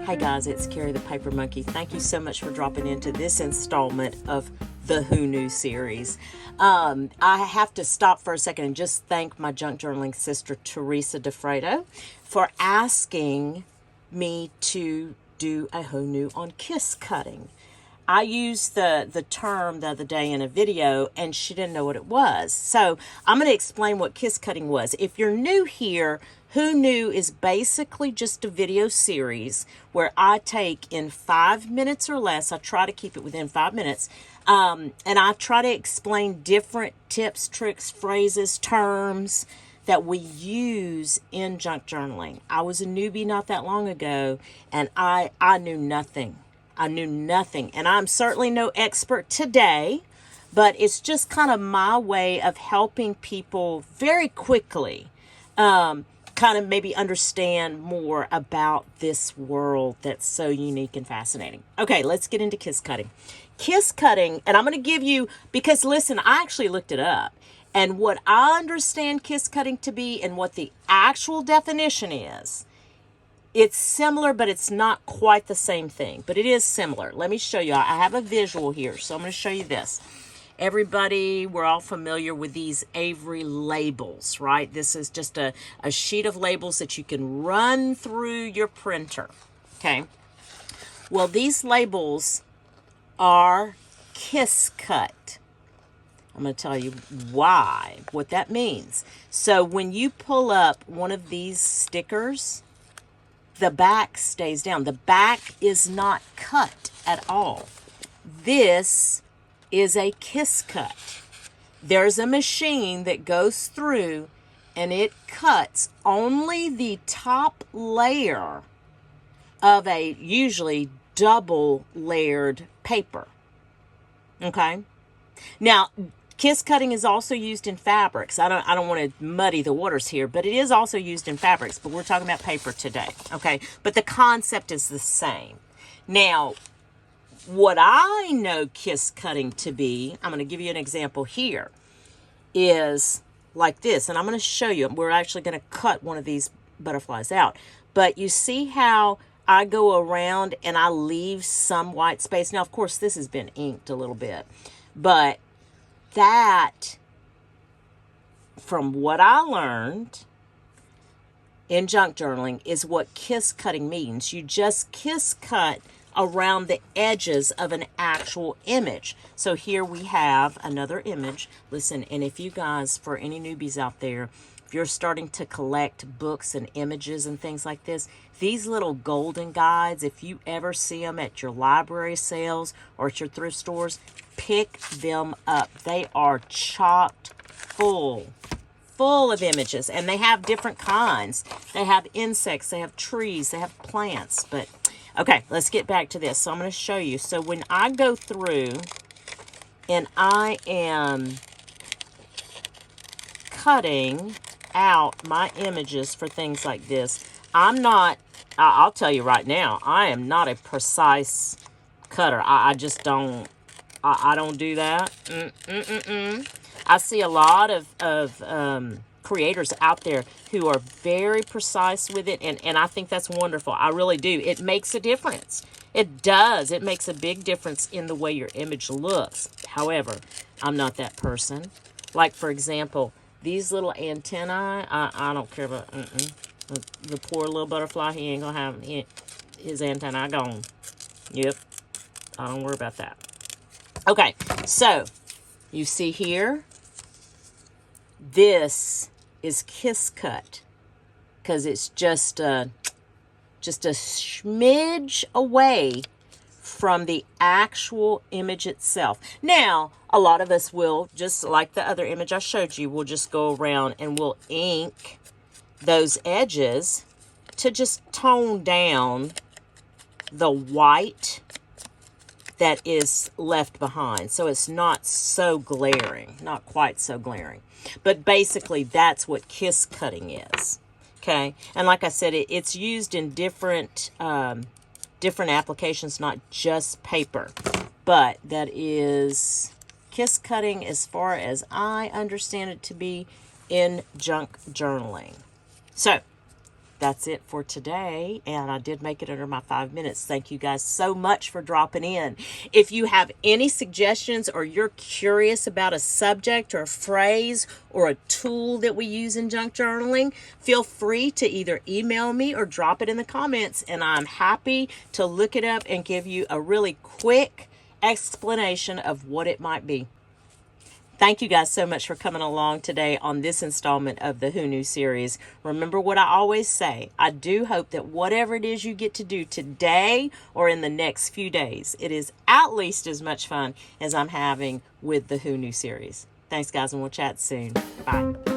Hey guys, it's Carrie the Paper Monkey. Thank you so much for dropping into this installment of the Who Knew series. I have to stop for a second and just thank my junk journaling sister, Teresa Dofredo, for asking me to do a Who Knew on kiss cutting. I used the term the other day in a video and she didn't know what it was. So I'm going to explain what kiss cutting was. If you're new here, Who Knew is basically just a video series where I take in 5 minutes or less, I try to keep it within 5 minutes, and I try to explain different tips, tricks, phrases, terms that we use in junk journaling. I was a newbie not that long ago and I knew nothing. I knew nothing, and I'm certainly no expert today, but it's just kind of my way of helping people very quickly kind of maybe understand more about this world that's so unique and fascinating. Okay, let's get into kiss cutting. Kiss cutting, and I'm going to give you, because listen, I actually looked it up, and what I understand kiss cutting to be and what the actual definition is, it's similar, but it's not quite the same thing. But it is similar. Let me show you. I have a visual here, so I'm going to show you this. Everybody, we're all familiar with these Avery labels, right? This is just a sheet of labels that you can run through your printer, okay? Well, these labels are kiss cut. I'm going to tell you why, what that means. So when you pull up one of these stickers, the back stays down. The back is not cut at all. This is a kiss cut. There's a machine that goes through and it cuts only the top layer of a usually double layered paper. Okay? Now, kiss cutting is also used in fabrics. I don't want to muddy the waters here, but it is also used in fabrics, but we're talking about paper today, okay? But the concept is the same. Now, what I know kiss cutting to be, I'm going to give you an example here, is like this, and I'm going to show you. We're actually going to cut one of these butterflies out. But you see how I go around and I leave some white space. Now, of course, this has been inked a little bit, but that, from what I learned in junk journaling, is what kiss cutting means. You just kiss cut around the edges of an actual image. So here we have another image. Listen, and if you guys, for any newbies out there, if you're starting to collect books and images and things like this, these little golden guides, if you ever see them at your library sales or at your thrift stores, pick them up. They are chocked full of images, and they have different kinds. They have insects, they have trees, they have plants. But okay, let's get back to this. So I'm going to show you. So when I go through and I am cutting out my images for things like this, I'll tell you right now, I am not a precise cutter. I just don't. I don't do that. I see a lot of creators out there who are very precise with it, and I think that's wonderful. I really do. It makes a difference. It does. It makes a big difference in the way your image looks. However, I'm not that person. Like, for example, these little antennae, I don't care about. The poor little butterfly, he ain't gonna have his antennae gone. Yep. I don't worry about that. Okay, so you see here, this is kiss cut because it's just a smidge away from the actual image itself. Now, a lot of us will, just like the other image I showed you, we'll just go around and we'll ink those edges to just tone down the white that is left behind, so it's not so glaring, not quite so glaring. But basically, that's what kiss cutting is, okay? And like I said, it's used in different applications, not just paper. But that is kiss cutting as far as I understand it to be in junk journaling. So, that's it for today. And I did make it under my 5 minutes. Thank you guys so much for dropping in. If you have any suggestions or you're curious about a subject or a phrase or a tool that we use in junk journaling, feel free to either email me or drop it in the comments. And I'm happy to look it up and give you a really quick explanation of what it might be. Thank you guys so much for coming along today on this installment of the Who Knew series. Remember what I always say. I do hope that whatever it is you get to do today or in the next few days, it is at least as much fun as I'm having with the Who Knew series. Thanks, guys, and we'll chat soon. Bye.